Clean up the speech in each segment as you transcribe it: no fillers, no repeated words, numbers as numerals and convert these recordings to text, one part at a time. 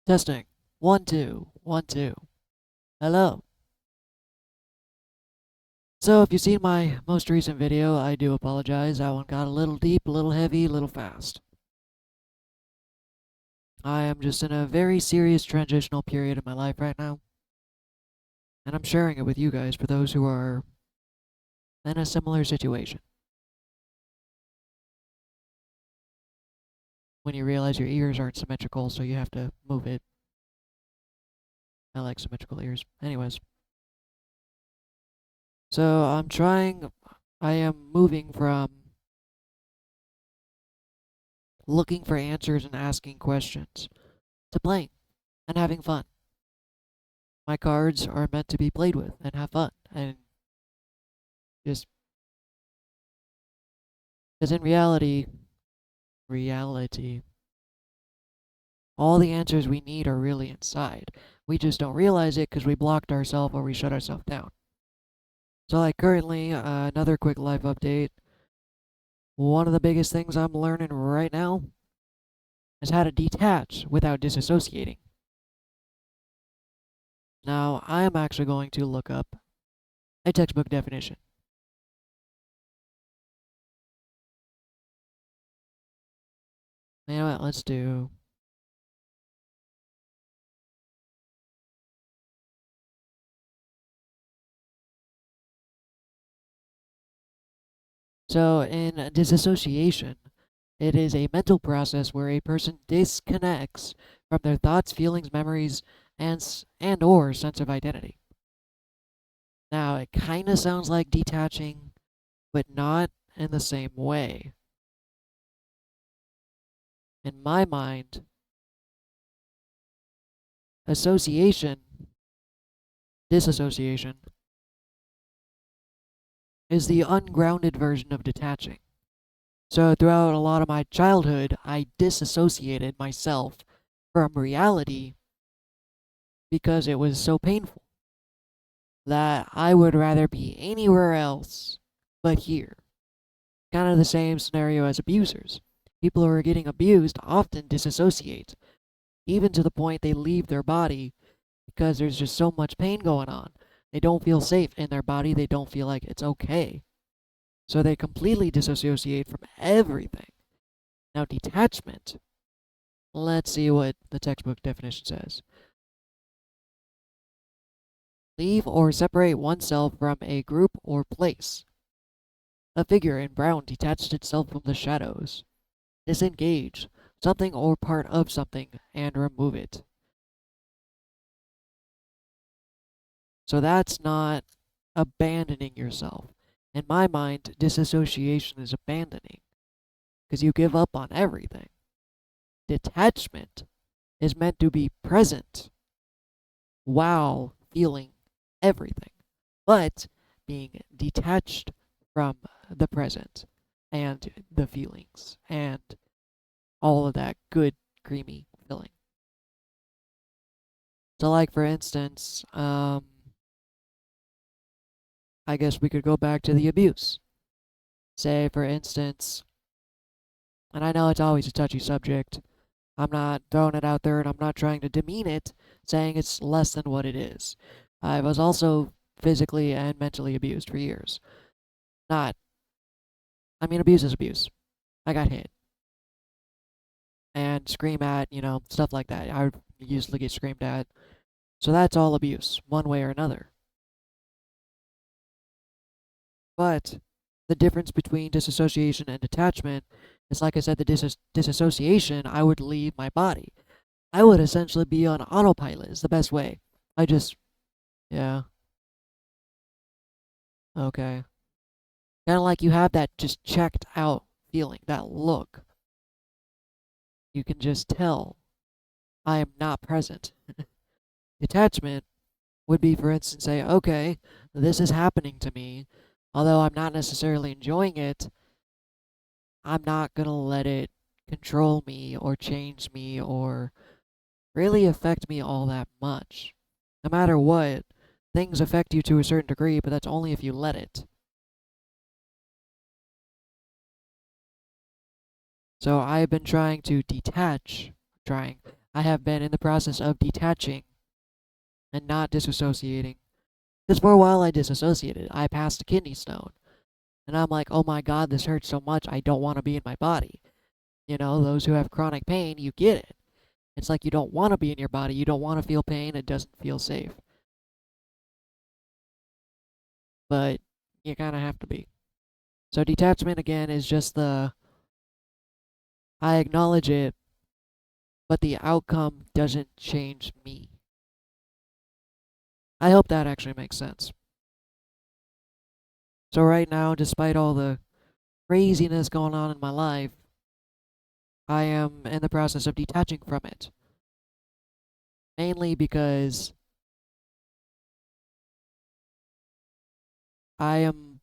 Testing. 1, 2, 1, 2. Hello. So, if you've seen my most recent video, I do apologize. That one got a little deep, a little heavy, a little fast. I am just in a very serious transitional period in my life right now. And I'm sharing it with you guys for those who are in a similar situation. When you realize your ears aren't symmetrical, so you have to move it. I like symmetrical ears. Anyways. So, I am moving from looking for answers and asking questions to playing and having fun. My cards are meant to be played with and have fun and just because in reality, all the answers we need are really inside. We just don't realize it because we blocked ourselves or we shut ourselves down. So, like currently, another quick life update. One of the biggest things I'm learning right now is how to detach without disassociating. Now, I am actually going to look up a textbook definition. You know what? Let's do. So, in disassociation, it is a mental process where a person disconnects from their thoughts, feelings, memories, and or sense of identity. Now, it kind of sounds like detaching, but not in the same way. In my mind, disassociation, is the ungrounded version of detaching. So, throughout a lot of my childhood, I disassociated myself from reality because it was so painful that I would rather be anywhere else but here. Kind of the same scenario as abusers. People who are getting abused often disassociate, even to the point they leave their body because there's just so much pain going on. They don't feel safe in their body, they don't feel like it's okay. So they completely disassociate from everything. Now, detachment. Let's see what the textbook definition says. Leave or separate oneself from a group or place. A figure in brown detached itself from the shadows. Disengage something or part of something and remove it. So that's not abandoning yourself. In my mind, disassociation is abandoning because you give up on everything. Detachment is meant to be present while feeling everything, but being detached from the present and the feelings and all of that good, creamy feeling. So, like for instance, I guess we could go back to the abuse. Say, for instance, and I know it's always a touchy subject. I'm not throwing it out there and I'm not trying to demean it, saying it's less than what it is. I was also physically and mentally abused for years. Not, I mean, abuse is abuse. I got hit and scream at, stuff like that. I usually get screamed at. So that's all abuse, one way or another. But the difference between disassociation and detachment is, like I said, the disassociation, I would leave my body. I would essentially be on autopilot, is the best way. I just, yeah, okay. Kind of like you have that just checked out feeling, that look. You can just tell I am not present. Detachment would be, for instance, say, okay, this is happening to me. Although I'm not necessarily enjoying it, I'm not going to let it control me or change me or really affect me all that much. No matter what, things affect you to a certain degree, but that's only if you let it. So I've been trying to detach, I have been in the process of detaching and not disassociating. Because for a while I disassociated. I passed a kidney stone. And I'm like, oh my god, this hurts so much, I don't want to be in my body. You know, those who have chronic pain, you get it. It's like you don't want to be in your body, you don't want to feel pain, it doesn't feel safe. But you kind of have to be. So detachment again is just I acknowledge it, but the outcome doesn't change me. I hope that actually makes sense. So right now, despite all the craziness going on in my life, I am in the process of detaching from it. Mainly because I am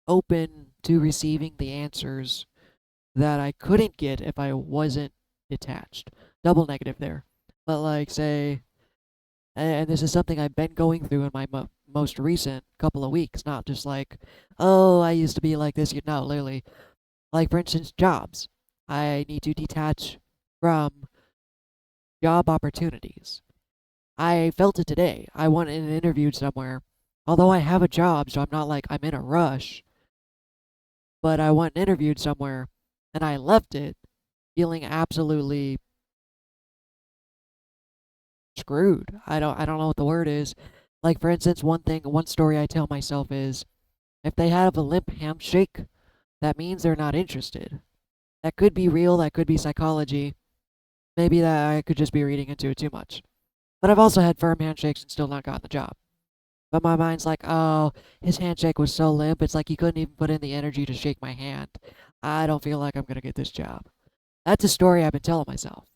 open to receiving the answers that I couldn't get if I wasn't detached. Double negative there. But like, say, and this is something I've been going through in my most recent couple of weeks, not just like, oh, I used to be like this, you know, literally. Like, for instance, jobs. I need to detach from job opportunities. I felt it today. I went in and interviewed somewhere. Although I have a job, so I'm not like I'm in a rush, but I went and interviewed somewhere and I left it feeling absolutely screwed. I don't know what the word is. Like, for instance, one story I tell myself is if they have a limp handshake, that means they're not interested. That could be real, that could be psychology. Maybe that I could just be reading into it too much. But I've also had firm handshakes and still not gotten the job. But my mind's like, oh, his handshake was so limp, it's like he couldn't even put in the energy to shake my hand. I don't feel like I'm gonna get this job. That's a story I've been telling myself.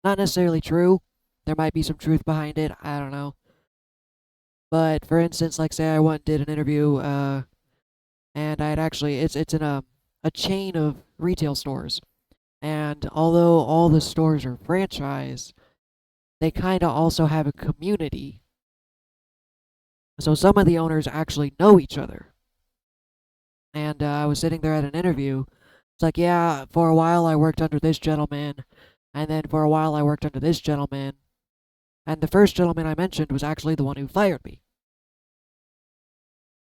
Not necessarily true. There might be some truth behind it. I don't know. But for instance, like say I went and did an interview, and I had actually it's in a chain of retail stores. And although all the stores are franchise, they kind of also have a community. So some of the owners actually know each other. And I was sitting there at an interview. It's like, yeah, for a while I worked under this gentleman, and then for a while I worked under this gentleman. And the first gentleman I mentioned was actually the one who fired me.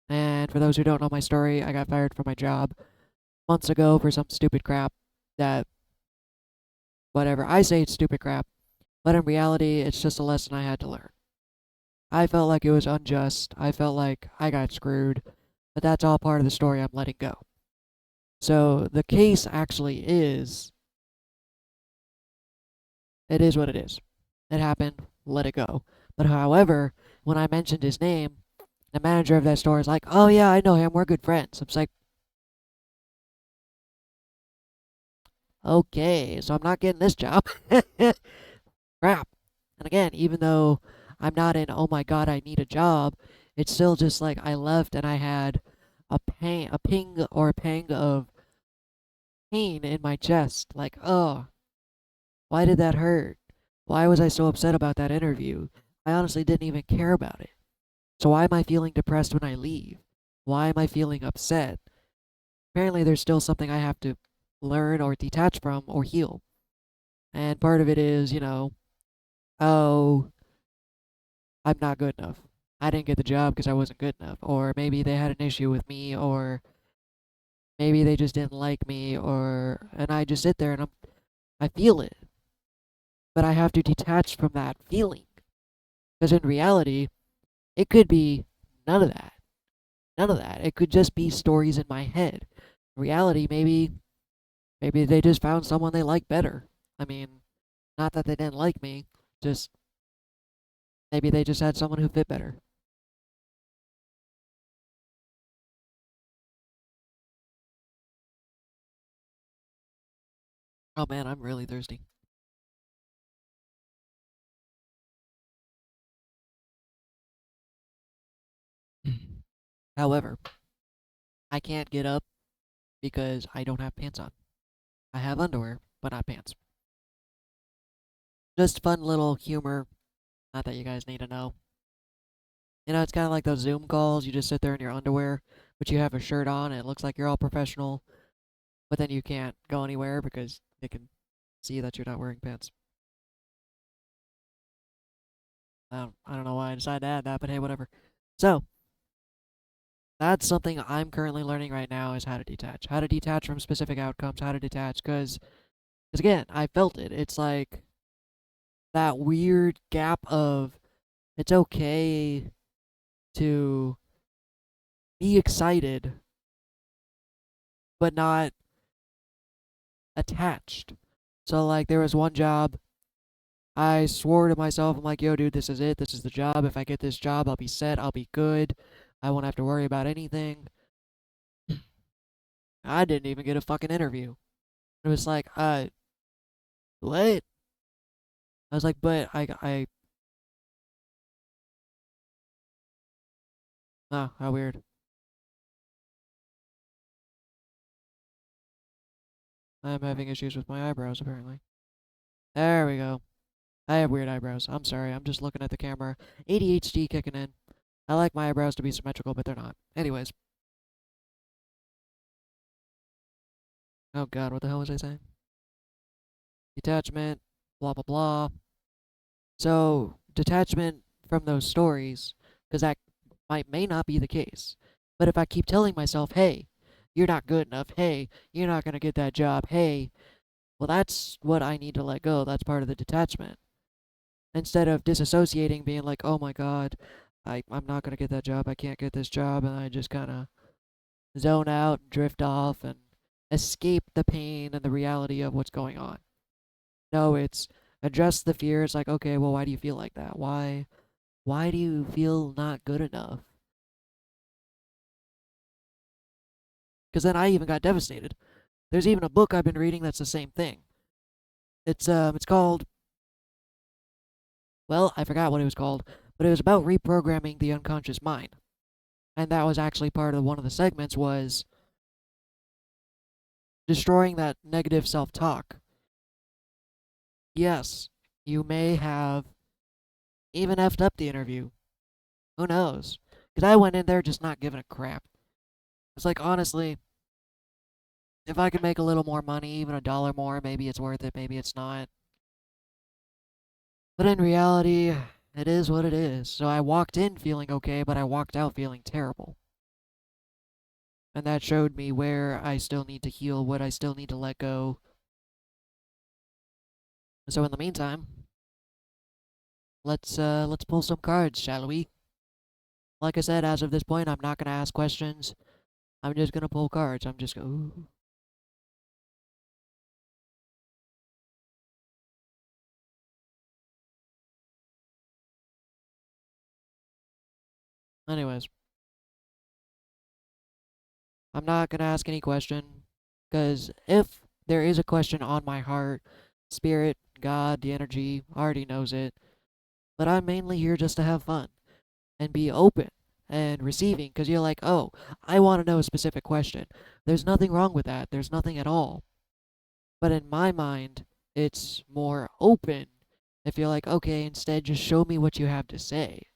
And for those who don't know my story, I got fired from my job months ago for some stupid crap that, whatever, I say it's stupid crap, but in reality, it's just a lesson I had to learn. I felt like it was unjust. I felt like I got screwed, but that's all part of the story I'm letting go. So the case actually is, it is what it is. It happened, let it go. But however, when I mentioned his name, the manager of that store is like, oh yeah, I know him, we're good friends. I'm like, okay, so I'm not getting this job. Crap. And again, even though I'm not in, oh my god, I need a job, it's still just like I left and I had a ping or a pang of pain in my chest. Like, oh, why did that hurt? Why was I so upset about that interview? I honestly didn't even care about it. So why am I feeling depressed when I leave? Why am I feeling upset? Apparently, there's still something I have to learn or detach from or heal. And part of it is, oh, I'm not good enough. I didn't get the job because I wasn't good enough. Or maybe they had an issue with me, or maybe they just didn't like me, and I just sit there and I feel it. But I have to detach from that feeling. Because in reality, it could be none of that. None of that. It could just be stories in my head. In reality, maybe they just found someone they like better. I mean, not that they didn't like me, just maybe they just had someone who fit better. Oh man, I'm really thirsty. However, I can't get up because I don't have pants on. I have underwear, but not pants. Just fun little humor. Not that you guys need to know. It's kind of like those Zoom calls. You just sit there in your underwear, but you have a shirt on, and it looks like you're all professional, but then you can't go anywhere because they can see that you're not wearing pants. I don't know why I decided to add that, but hey, whatever. So, that's something I'm currently learning right now is how to detach. How to detach from specific outcomes, how to detach, because again, I felt it. It's like that weird gap of it's okay to be excited, but not attached. So, like, there was one job I swore to myself, I'm like, yo, dude, this is it. This is the job. If I get this job, I'll be set. I'll be good. I won't have to worry about anything. I didn't even get a fucking interview. It was like, what? I was like, but oh, how weird. I'm having issues with my eyebrows, apparently. There we go. I have weird eyebrows. I'm sorry. I'm just looking at the camera. ADHD kicking in. I like my eyebrows to be symmetrical, but they're not. Anyways. Oh god, what the hell was I saying? Detachment, blah, blah, blah. So, detachment from those stories, because that may not be the case. But if I keep telling myself, hey, you're not good enough, hey, you're not going to get that job, hey, well, that's what I need to let go. That's part of the detachment. Instead of disassociating, being like, oh my god, I'm not going to get that job, I can't get this job, and I just kind of zone out, drift off, and escape the pain and the reality of what's going on. No, it's address the fear. It's like, okay, well, why do you feel like that? Why do you feel not good enough? Because then I even got devastated. There's even a book I've been reading that's the same thing. It's called, well, I forgot what it was called, but it was about reprogramming the unconscious mind. And that was actually part of one of the segments was destroying that negative self-talk. Yes, you may have even effed up the interview. Who knows? Because I went in there just not giving a crap. It's like, honestly, if I could make a little more money, even $1 more, maybe it's worth it, maybe it's not. But in reality, it is what it is. So I walked in feeling okay, but I walked out feeling terrible. And that showed me where I still need to heal, what I still need to let go. So in the meantime, let's pull some cards, shall we? Like I said, as of this point, I'm not gonna ask questions. I'm just gonna pull cards. I'm just ooh. Anyways, I'm not gonna ask any question, because if there is a question on my heart, spirit, God, the energy already knows it. But I'm mainly here just to have fun and be open and receiving, because you're like, oh, I want to know a specific question. There's nothing wrong with that. There's nothing at all. But in my mind, it's more open. If you're like, okay, instead just show me what you have to say.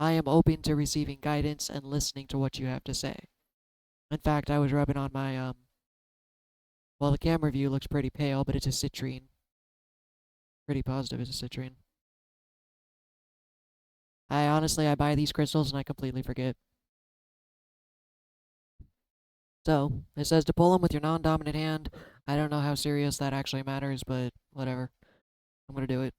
I am open to receiving guidance and listening to what you have to say. In fact, I was rubbing on my well, the camera view looks pretty pale, but it's a citrine. Pretty positive it's a citrine. I buy these crystals and I completely forget. So, it says to pull them with your non-dominant hand. I don't know how serious that actually matters, but whatever. I'm gonna do it.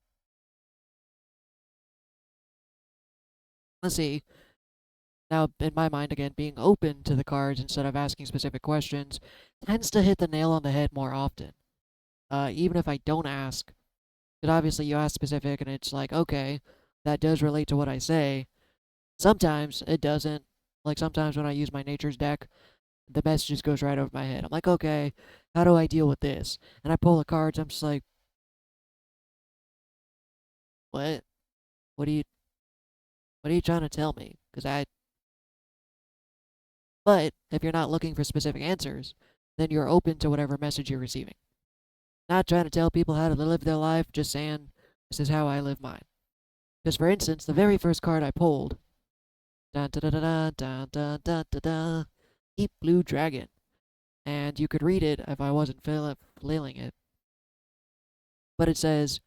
Let's see. Now, in my mind, again, being open to the cards instead of asking specific questions tends to hit the nail on the head more often. Even if I don't ask, because obviously you ask specific and it's like, okay, that does relate to what I say. Sometimes it doesn't. Like sometimes when I use my nature's deck, the message just goes right over my head. I'm like, okay, how do I deal with this? And I pull the cards. I'm just like, what? What are you? What are you trying to tell me? Because I. But if you're not looking for specific answers, then you're open to whatever message you're receiving. Not trying to tell people how to live their life, just saying this is how I live mine. Because for instance, the very first card I pulled, dun da da da da da da da da, Deep Blue Dragon, and you could read it if I wasn't flailing it. but it says,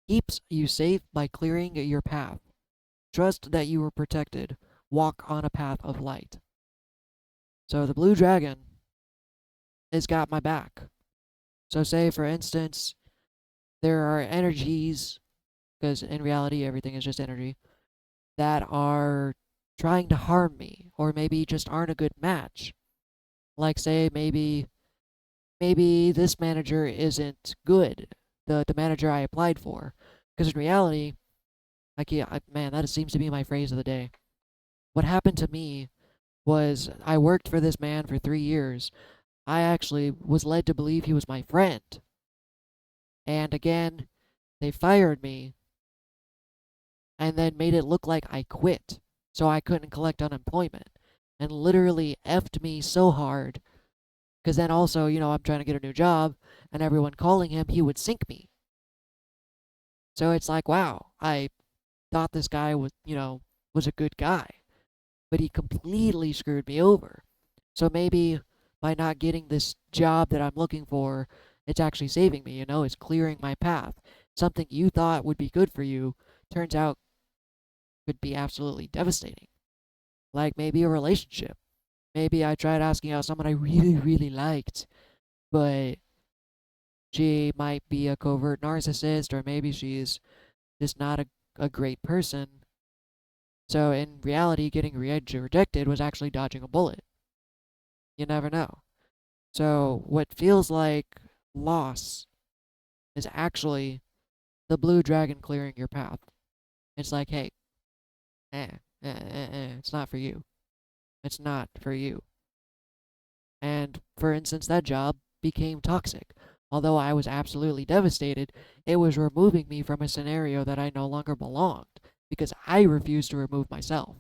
keeps you safe by clearing your path. Trust that you are protected. Walk on a path of light. So the blue dragon has got my back. So, say for instance, there are energies, because in reality everything is just energy, that are trying to harm me, or maybe just aren't a good match. Like, say, maybe this manager isn't good, the manager I applied for. Because in reality, man, that seems to be my phrase of the day. What happened to me was I worked for this man for 3 years. I actually was led to believe he was my friend. And again, they fired me and then made it look like I quit so I couldn't collect unemployment and literally effed me so hard. Because then also, I'm trying to get a new job and everyone calling him, he would sink me. So it's like, wow, I thought this guy was a good guy, but he completely screwed me over. So maybe by not getting this job that I'm looking for, it's actually saving me, it's clearing my path. Something you thought would be good for you turns out could be absolutely devastating. Like maybe a relationship. Maybe I tried asking out someone I really, really liked, but she might be a covert narcissist, or maybe she's just not a great person. So in reality, getting rejected was actually dodging a bullet. You never know. So what feels like loss is actually the blue dragon clearing your path. It's like, hey, it's not for you. It's not for you. And for instance, that job became toxic. Although I was absolutely devastated, it was removing me from a scenario that I no longer belonged because I refused to remove myself.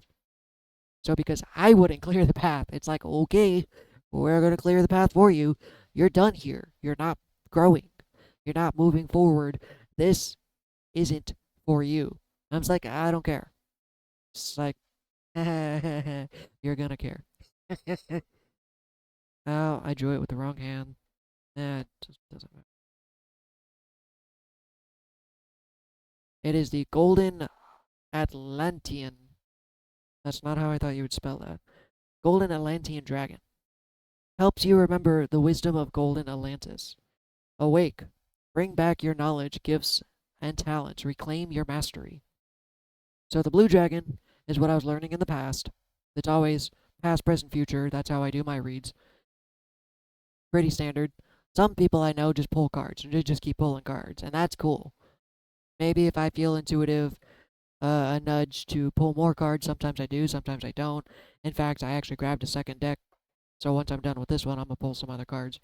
So because I wouldn't clear the path, it's like, okay, we're going to clear the path for you. You're done here. You're not growing. You're not moving forward. This isn't for you. I was like, I don't care. It's like, you're going to care. Oh, I drew it with the wrong hand. That just doesn't matter. It is the Golden Atlantean. That's not how I thought you would spell that. Golden Atlantean Dragon. Helps you remember the wisdom of Golden Atlantis. Awake. Bring back your knowledge, gifts, and talents. Reclaim your mastery. So the Blue Dragon is what I was learning in the past. It's always past, present, future. That's how I do my reads. Pretty standard. Some people I know just pull cards, and they just keep pulling cards, and that's cool. Maybe if I feel intuitive, a nudge to pull more cards. Sometimes I do, sometimes I don't. In fact, I actually grabbed a second deck, so once I'm done with this one, I'm going to pull some other cards.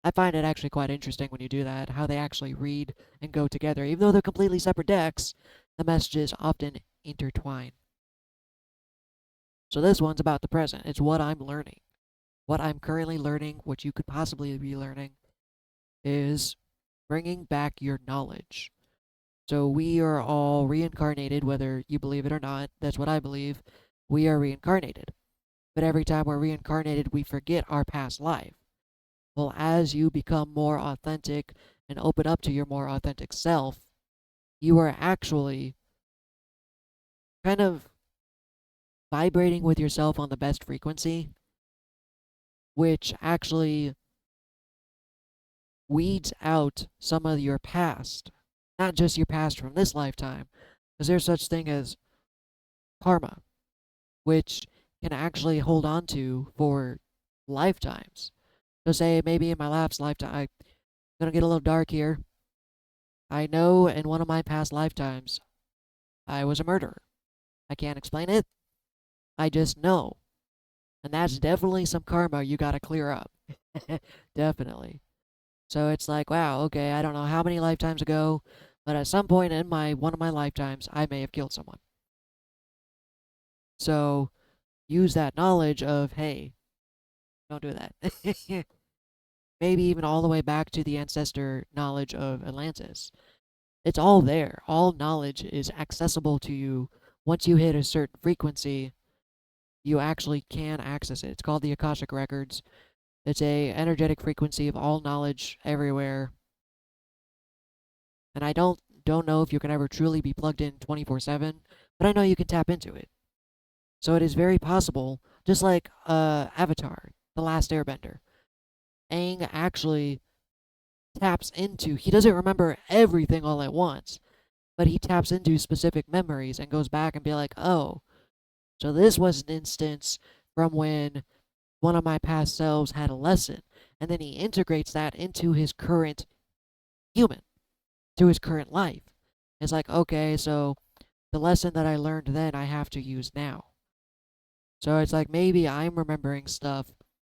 I find it actually quite interesting when you do that, how they actually read and go together. Even though they're completely separate decks, the messages often intertwine. So this one's about the present. It's what I'm learning. What I'm currently learning, what you could possibly be learning, is bringing back your knowledge. So we are all reincarnated, whether you believe it or not. That's what I believe. We are reincarnated. But every time we're reincarnated, we forget our past life. Well, as you become more authentic and open up to your more authentic self, you are actually kind of vibrating with yourself on the best frequency, which actually weeds out some of your past. Not just your past from this lifetime, because there's such thing as karma, which can actually hold on to for lifetimes. So say maybe in my last lifetime, I'm gonna get a little dark here. I know in one of my past lifetimes, I was a murderer. I can't explain it. I just know. And that's definitely some karma you gotta clear up. Definitely. So it's like, wow, okay, I don't know how many lifetimes ago, but at some point in one of my lifetimes, I may have killed someone. So use that knowledge of, hey, don't do that. Maybe even all the way back to the ancestor knowledge of Atlantis. It's all there. All knowledge is accessible to you. Once you hit a certain frequency, you actually can access it. It's called the Akashic Records. It's a energetic frequency of all knowledge everywhere. And I don't know if you can ever truly be plugged in 24/7, but I know you can tap into it. So it is very possible, just like Avatar, The Last Airbender. Aang actually taps into, he doesn't remember everything all at once, but he taps into specific memories and goes back and be like, oh, so this was an instance from when one of my past selves had a lesson. And then he integrates that into his current human, to his current life. It's like, okay, so the lesson that I learned then I have to use now. So it's like maybe I'm remembering stuff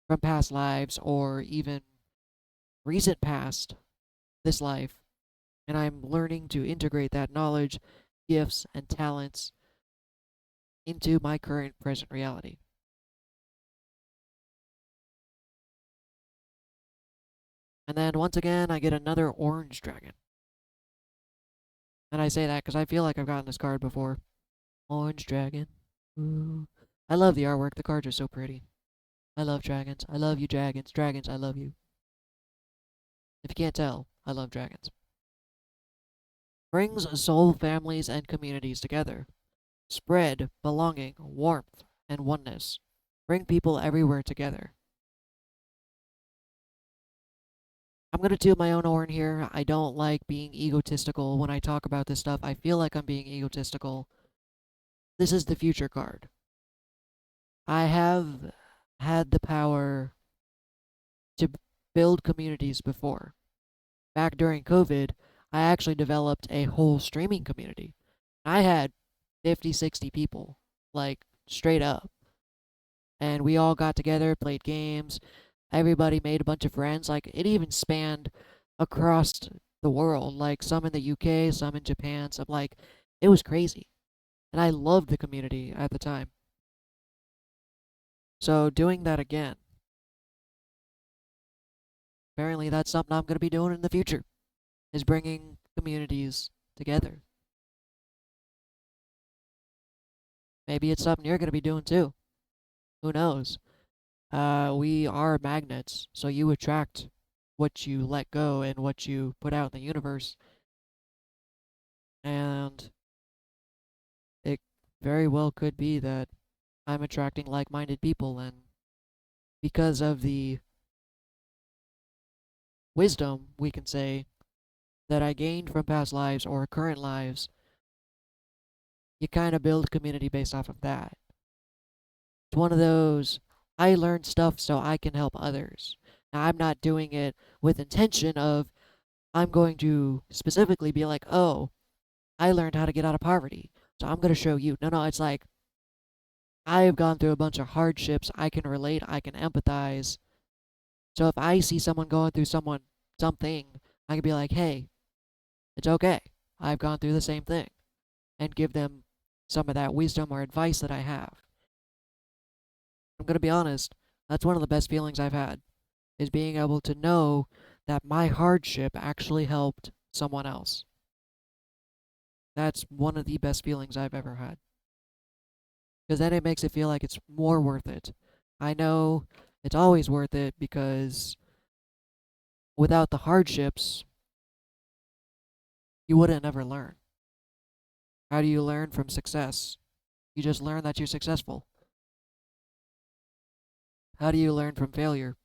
from past lives or even recent past this life, and I'm learning to integrate that knowledge, gifts, and talents into my current present reality. And then once again, I get another orange dragon. And I say that because I feel like I've gotten this card before. Orange dragon. Ooh. I love the artwork. The cards are so pretty. I love dragons. I love you, dragons. Dragons, I love you. If you can't tell, I love dragons. Brings soul families and communities together. Spread belonging, warmth, and oneness. Bring people everywhere together. I'm going to toot my own horn here. I don't like being egotistical when I talk about this stuff. I feel like I'm being egotistical. This is the future card. I have had the power to build communities before. Back during COVID, I actually developed a whole streaming community. I had 50, 60 people, like straight up. And we all got together, played games. Everybody made a bunch of friends. Like it even spanned across the world, like some in the UK, some in Japan, some like it was crazy. And I loved the community at the time. So doing that again, apparently that's something I'm going to be doing in the future, is bringing communities together. Maybe it's something you're going to be doing too. Who knows? We are magnets, so you attract what you let go and what you put out in the universe. And it very well could be that I'm attracting like minded people, and because of the wisdom, we can say, that I gained from past lives or current lives, you kind of build community based off of that. It's one of those, I learned stuff so I can help others. Now, I'm not doing it with intention of, I'm going to specifically be like, oh, I learned how to get out of poverty, so I'm going to show you. No, it's like, I've gone through a bunch of hardships. I can relate, I can empathize. So if I see someone going through something, I can be like, hey, it's okay. I've gone through the same thing, and give them some of that wisdom or advice that I have. I'm going to be honest, that's one of the best feelings I've had, is being able to know that my hardship actually helped someone else. That's one of the best feelings I've ever had. Because then it makes it feel like it's more worth it. I know it's always worth it because without the hardships, you wouldn't ever learn. How do you learn from success? You just learn that you're successful. How do you learn from failure?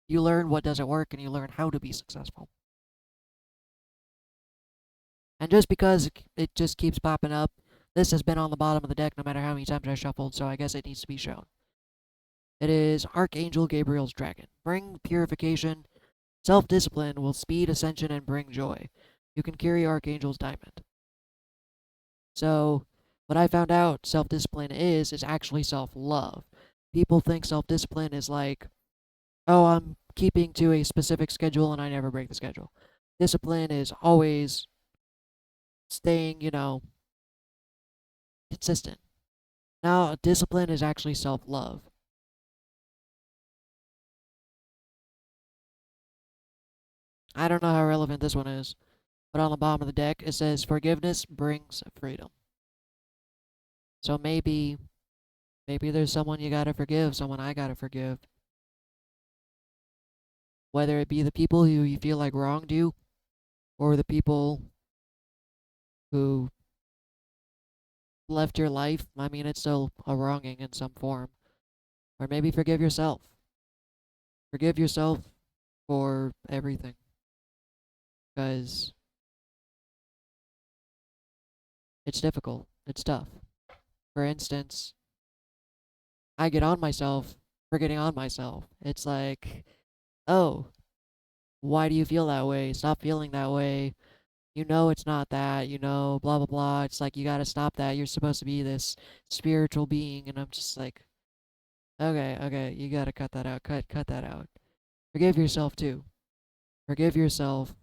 You learn what doesn't work and you learn how to be successful. And just because it just keeps popping up, this has been on the bottom of the deck no matter how many times I shuffled, so I guess it needs to be shown. It is Archangel Gabriel's Dragon. Bring purification. Self-discipline will speed ascension and bring joy. You can carry Archangel's diamond. So, what I found out self-discipline is actually self-love. People think self-discipline is like, oh, I'm keeping to a specific schedule and I never break the schedule. Discipline is always staying, consistent. Now, discipline is actually self-love. I don't know how relevant this one is, but on the bottom of the deck it says forgiveness brings freedom. So maybe there's someone you gotta forgive, someone I gotta forgive. Whether it be the people who you feel like wronged you, or the people who left your life, I mean, it's still a wronging in some form. Or maybe forgive yourself. Forgive yourself for everything. Because it's difficult. It's tough. For instance, I get on myself for getting on myself. It's like, oh, why do you feel that way? Stop feeling that way. You know it's not that, blah blah blah. It's like you gotta stop that. You're supposed to be this spiritual being, and I'm just like, okay, okay, you gotta cut that out. Cut that out. Forgive yourself too. Forgive yourself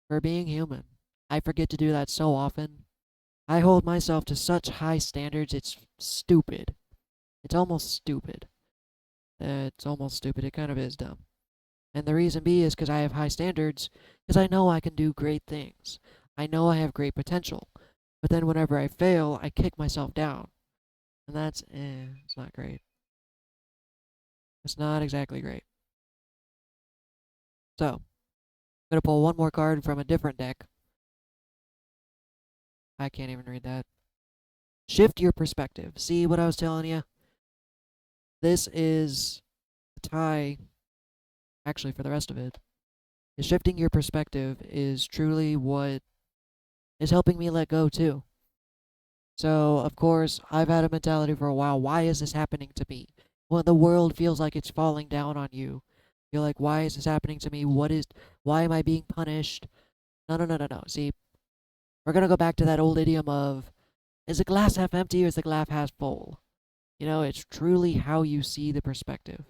for being human. I forget to do that so often. I hold myself to such high standards, it's stupid. It's almost stupid. It's almost stupid. It kind of is dumb. And the reason be is because I have high standards, because I know I can do great things. I know I have great potential. But then whenever I fail, I kick myself down. And it's not great. It's not exactly great. So, I'm going to pull one more card from a different deck. I can't even read that. Shift your perspective. See what I was telling you? This is the tie, actually, for the rest of it. Shifting your perspective is truly what is helping me let go, too. So, of course, I've had a mentality for a while. Why is this happening to me? When the world feels like it's falling down on you, you're like, why is this happening to me? Why am I being punished? No, no, no, no, no. See, we're going to go back to that old idiom of, is the glass half empty or is the glass half full? It's truly how you see the perspective.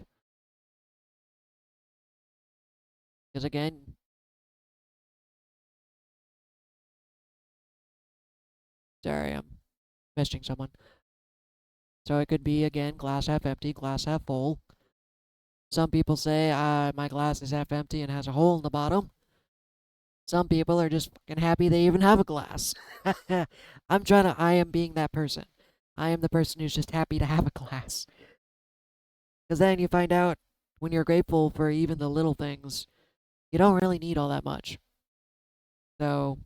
Because again, sorry, I'm messaging someone. So it could be, again, glass half empty, glass half full. Some people say, my glass is half empty and has a hole in the bottom. Some people are just fucking happy they even have a glass. I am being that person. I am the person who's just happy to have a glass. Because then you find out when you're grateful for even the little things, you don't really need all that much. So,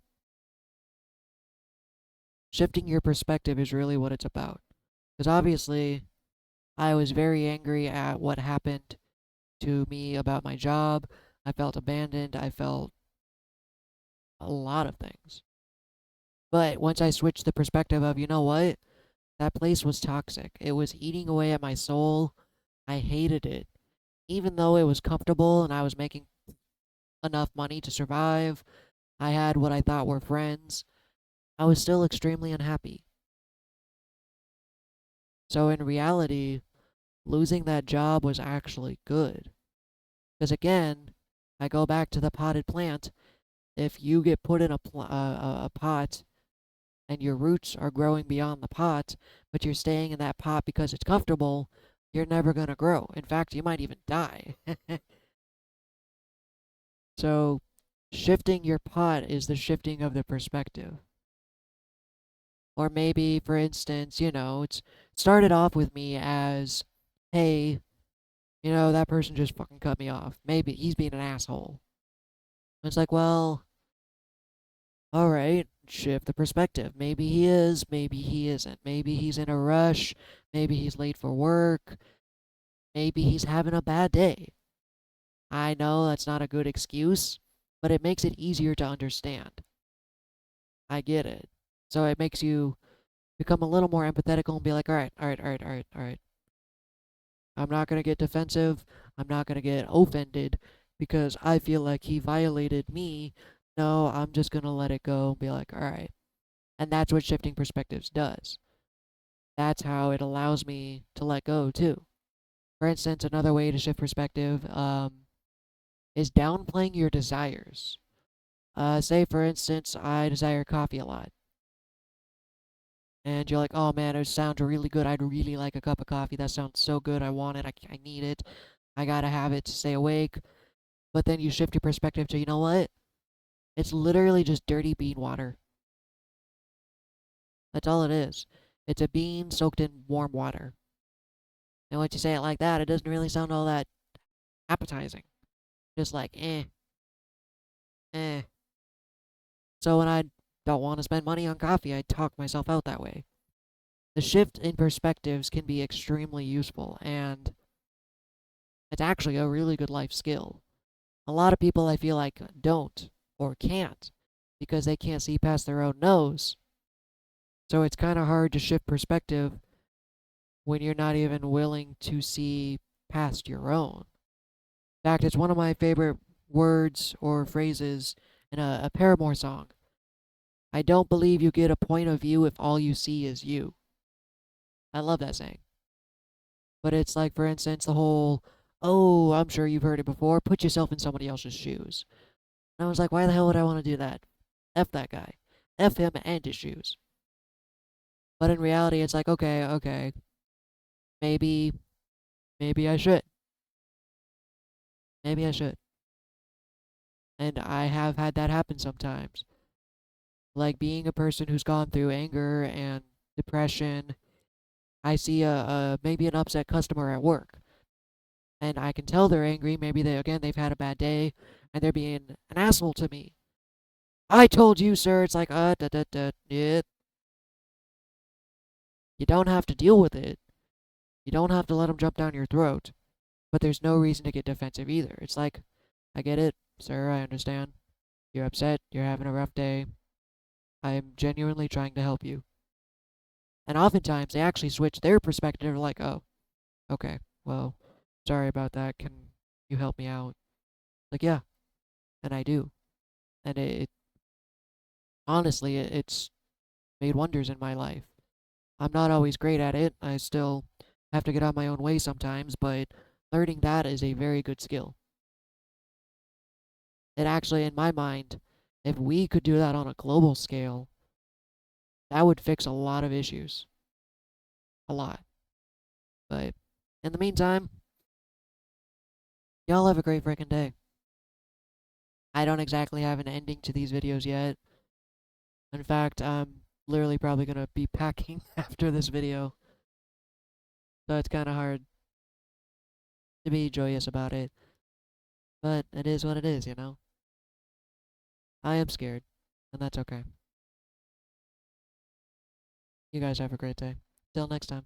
shifting your perspective is really what it's about. Because obviously, I was very angry at what happened to me about my job. I felt abandoned. I felt a lot of things. But once I switched the perspective of, you know what? That place was toxic. It was eating away at my soul. I hated it. Even though it was comfortable and I was making enough money to survive, I had what I thought were friends, I was still extremely unhappy. So in reality, losing that job was actually good. Because again, I go back to the potted plant. If you get put in a pot and your roots are growing beyond the pot, but you're staying in that pot because it's comfortable, you're never going to grow. In fact, you might even die. So, shifting your pot is the shifting of the perspective. Or maybe, for instance, it's started off with me as, hey, that person just fucking cut me off. Maybe he's being an asshole. It's like, well, alright, shift the perspective. Maybe he is, maybe he isn't. Maybe he's in a rush. Maybe he's late for work. Maybe he's having a bad day. I know that's not a good excuse, but it makes it easier to understand. I get it. So it makes you become a little more empathetical and be like, all right, all right, all right, all right, all right. I'm not going to get defensive. I'm not going to get offended because I feel like he violated me. No, I'm just going to let it go and be like, all right. And that's what shifting perspectives does. That's how it allows me to let go too. For instance, another way to shift perspective is downplaying your desires. Say, for instance, I desire coffee a lot. And you're like, oh man, it sounds really good. I'd really like a cup of coffee. That sounds so good. I want it. I need it. I gotta have it to stay awake. But then you shift your perspective to, you know what? It's literally just dirty bean water. That's all it is. It's a bean soaked in warm water. And once you say it like that, it doesn't really sound all that appetizing. Just like, eh, eh. So when I don't want to spend money on coffee, I talk myself out that way. The shift in perspectives can be extremely useful, and it's actually a really good life skill. A lot of people I feel like don't or can't because they can't see past their own nose. So it's kind of hard to shift perspective when you're not even willing to see past your own. In fact, it's one of my favorite words or phrases in a Paramore song. I don't believe you get a point of view if all you see is you. I love that saying. But it's like, for instance, the whole, oh, I'm sure you've heard it before, put yourself in somebody else's shoes. And I was like, why the hell would I want to do that? F that guy. F him and his shoes. But in reality, it's like, okay, maybe, maybe I should. Maybe I should. And I have had that happen sometimes. Like being a person who's gone through anger and depression, I see maybe an upset customer at work, and I can tell they're angry. Maybe they've had a bad day, and they're being an asshole to me. I told you, sir. It's like yeah. You don't have to deal with it. You don't have to let them jump down your throat. But there's no reason to get defensive either. It's like, I get it, sir. I understand. You're upset. You're having a rough day. I am genuinely trying to help you. And oftentimes they actually switch their perspective, like, oh, okay, well, sorry about that. Can you help me out? Like, yeah, and I do. And honestly, it's made wonders in my life. I'm not always great at it. I still have to get on my own way sometimes, but learning that is a very good skill. It actually, in my mind, if we could do that on a global scale, that would fix a lot of issues. A lot. But in the meantime, y'all have a great freaking day. I don't exactly have an ending to these videos yet. In fact, I'm literally probably going to be packing after this video. So it's kind of hard to be joyous about it. But it is what it is, you know? I am scared, and that's okay. You guys have a great day. Till next time.